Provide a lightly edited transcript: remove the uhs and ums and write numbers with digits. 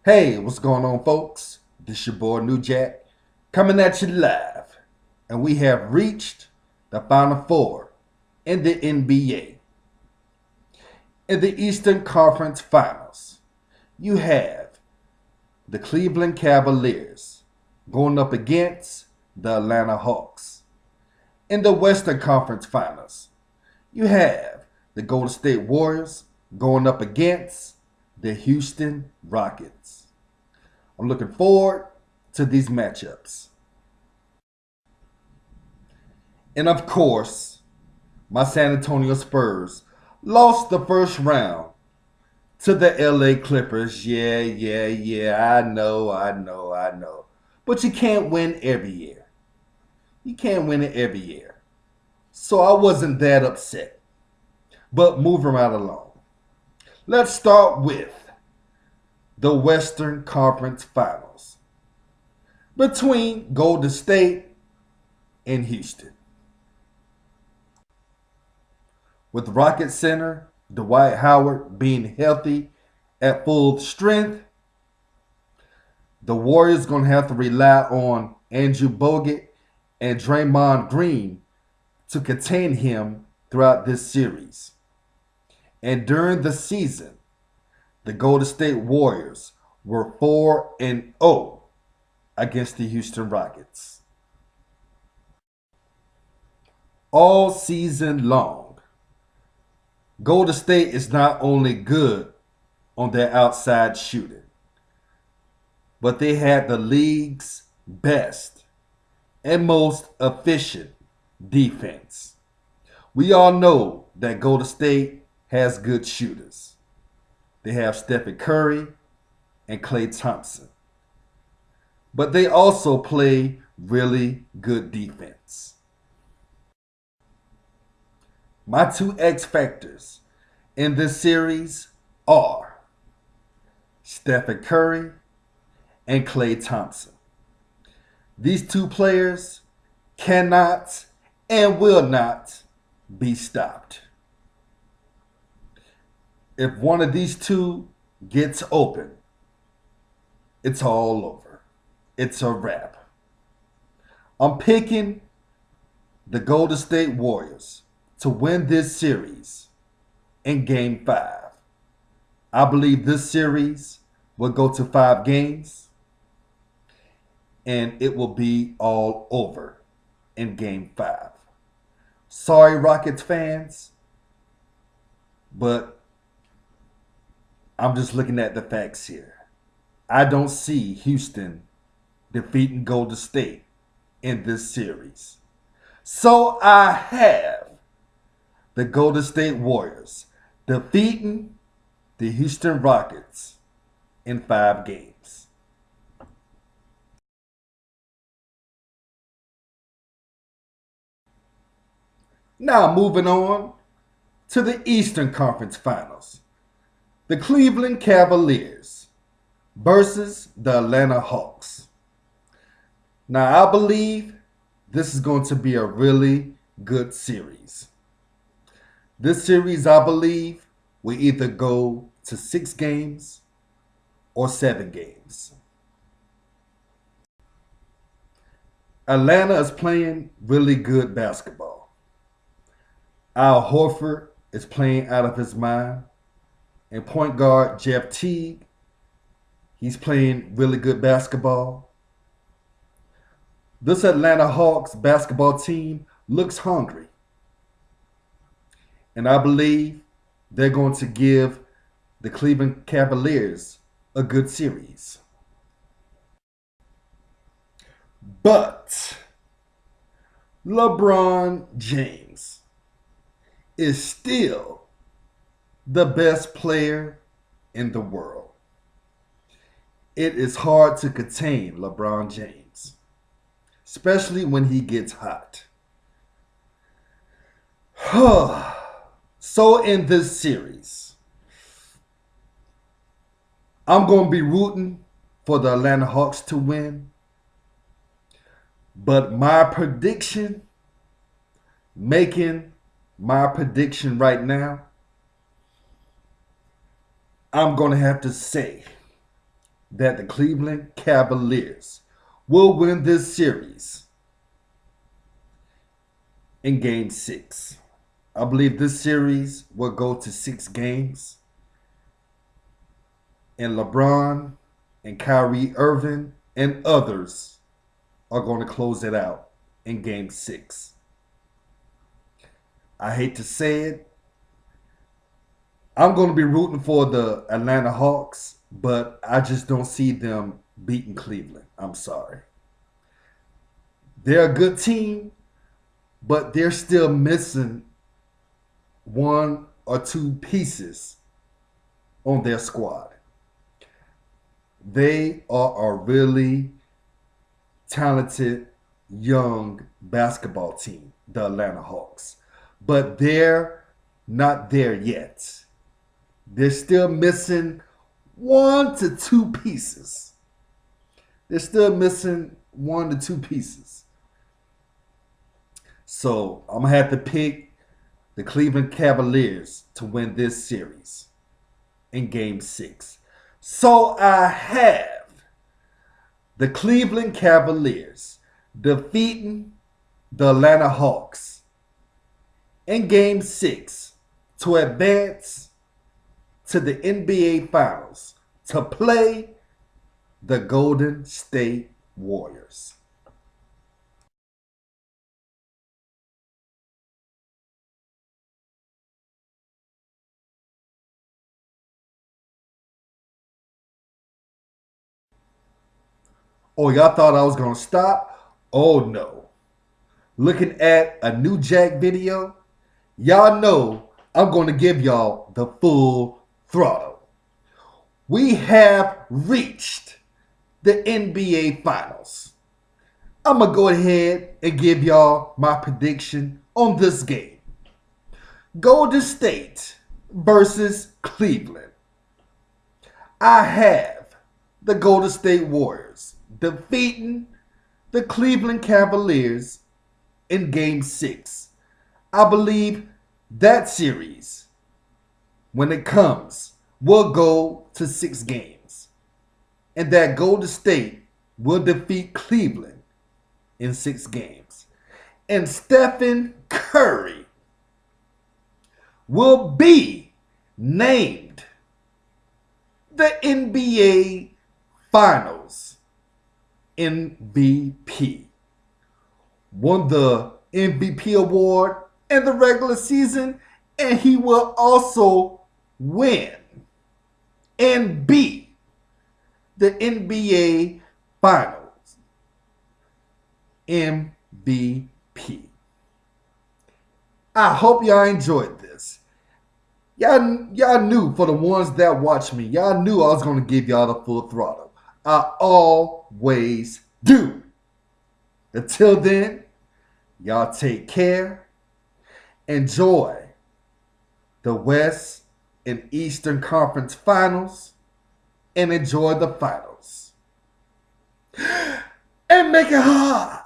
Hey, what's going on, folks? This your boy New Jack coming at you live, and we have reached the Final Four in the NBA. In the Eastern Conference Finals, you have the Cleveland Cavaliers going up against the Atlanta Hawks. In the Western Conference Finals, you have the Golden State Warriors going up against the Houston Rockets. I'm looking forward to these matchups. And of course, my San Antonio Spurs lost the first round to the LA Clippers. Yeah. I know. But you can't win every year. You can't win it every year. So I wasn't that upset. But moving right along. Let's start with the Western Conference Finals between Golden State and Houston. With Rocket Center, Dwight Howard being healthy at full strength, the Warriors going to have to rely on Andrew Bogut and Draymond Green to contain him throughout this series. And during the season, the Golden State Warriors were 4-0 against the Houston Rockets. All season long, Golden State is not only good on their outside shooting, but they had the league's best and most efficient defense. We all know that Golden State has good shooters. They have Stephen Curry and Klay Thompson. But they also play really good defense. My two X factors in this series are Stephen Curry and Klay Thompson. These two players cannot and will not be stopped. If one of these two gets open, it's all over. It's a wrap. I'm picking the Golden State Warriors to win this series in Game 5. I believe this series will go to 5 games, and it will be all over in Game 5. Sorry, Rockets fans, but I'm just looking at the facts here. I don't see Houston defeating Golden State in this series. So I have the Golden State Warriors defeating the Houston Rockets in 5 games. Now moving on to the Eastern Conference Finals. The Cleveland Cavaliers versus the Atlanta Hawks. Now I believe this is going to be a really good series. This series, I believe, will either go to 6 games or 7 games. Atlanta is playing really good basketball. Al Horford is playing out of his mind. And point guard Jeff Teague, he's playing really good basketball. This Atlanta Hawks basketball team looks hungry. And I believe they're going to give the Cleveland Cavaliers a good series. But LeBron James is still the best player in the world. It is hard to contain LeBron James, especially when he gets hot. So in this series, I'm going to be rooting for the Atlanta Hawks to win. But making my prediction right now, I'm going to have to say that the Cleveland Cavaliers will win this series in game 6. I believe this series will go to 6 games. And LeBron and Kyrie Irving and others are going to close it out in game 6. I hate to say it. I'm going to be rooting for the Atlanta Hawks, but I just don't see them beating Cleveland. I'm sorry. They're a good team, but they're still missing 1 or 2 pieces on their squad. They are a really talented young basketball team, the Atlanta Hawks, but they're not there yet. They're still missing 1 to 2 pieces. They're still missing 1 to 2 pieces. So I'm going to have to pick the Cleveland Cavaliers to win this series in game 6. So I have the Cleveland Cavaliers defeating the Atlanta Hawks in game 6 to advance to the NBA Finals to play the Golden State Warriors. Oh, y'all thought I was going to stop? Oh, no. Looking at a new Jack video, y'all know I'm going to give y'all the full throttle. We have reached the NBA Finals. I'm going to go ahead and give y'all my prediction on this game. Golden State versus Cleveland. I have the Golden State Warriors defeating the Cleveland Cavaliers in game 6. I believe that series, when it comes, will go to 6 games. And that Golden State will defeat Cleveland in 6 games. And Stephen Curry will be named the NBA Finals MVP. Won the MVP award in the regular season, and he will also win and be the NBA Finals MVP. I hope y'all enjoyed this. Y'all knew, for the ones that watch me, y'all knew I was going to give y'all the full throttle. I always do. Until then, y'all take care. Enjoy the West and Eastern Conference Finals. And enjoy the finals. And make it hard.